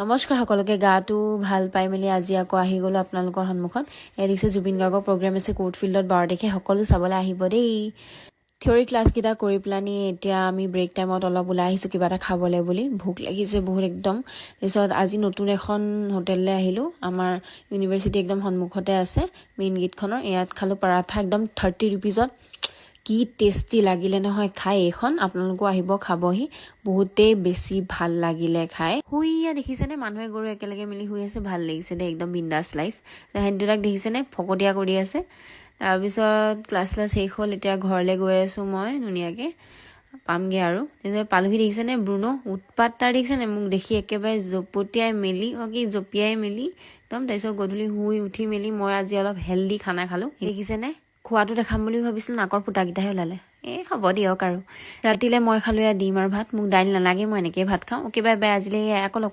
নমস্কাৰ সকলোকে গাটো ভাল পাই মেলি আজি আকৌ আহি গলো আপোনালোকৰ সন্মুখত এদিছে জুবিন গাৰ্গৰ প্ৰগ্ৰাম আছে কোৰ্ট ফিল্ডত 12 তাৰিখে সকলো চাবলৈ আহিব দেই থিওৰি ক্লাছ কিটা কৰি প্লানি এতিয়া আমি ব্ৰেক টাইমত অলপ ওলাই আহিছো কিবা এটা খাবলৈ বুলি ভোক লাগিছে বহুত একদম তাৰপিছত আজি নতুন এখন হোটেললৈ আহিলো আমাৰ ইউনিভাৰ্চিটি একদম সন্মুখতে আছে মেইন গেটখনৰ ইয়াত খালো পৰাঠা একদম 30 रुपीजত কি টেস্টি লাগিলে নহয় খাই এখন আপোনালোকো আহিব খাবহি বহুতে বেছি ভাল লাগিলে খাই হুইয়া দেখিছেনে মানুহে গৰু একেলগে মিলি শুই আছে ভাল লাগিছে দে একদম বিন্দাস লাইফ হেন্দুৰাক দেখিছেনে ফকটিয়া কৰি আছে তাৰপিছত ক্লাছ শেষ হ'ল এতিয়া ঘৰলৈ গৈ আছো মই ধুনীয়াকে পামগে আৰু তেতিয়া পালহি দেখিছেনে ব্ৰুনো উৎপাত তাৰ দেখিছেনে মোক দেখি একেবাৰে জপটিয়াই মেলি কি জপিয়াই মেলি একদম তাৰপিছত গধূলি শুই উঠি মেলি মই আজি অলপ হেলদি খানা খালো দেখিছেনে খোৱাটো দেখাম বুলি ভাবিছিলো নাকৰ ফুটাকিটাহে ওলালে হ'ব দিয়ক আৰু ৰাতিলে মই খালো ডিম আৰু ভাত মোক দাইল নালাগে মই এনেকৈ ভাত খাওঁ ওকে বাই বাই আজিলৈ আকৌ লগ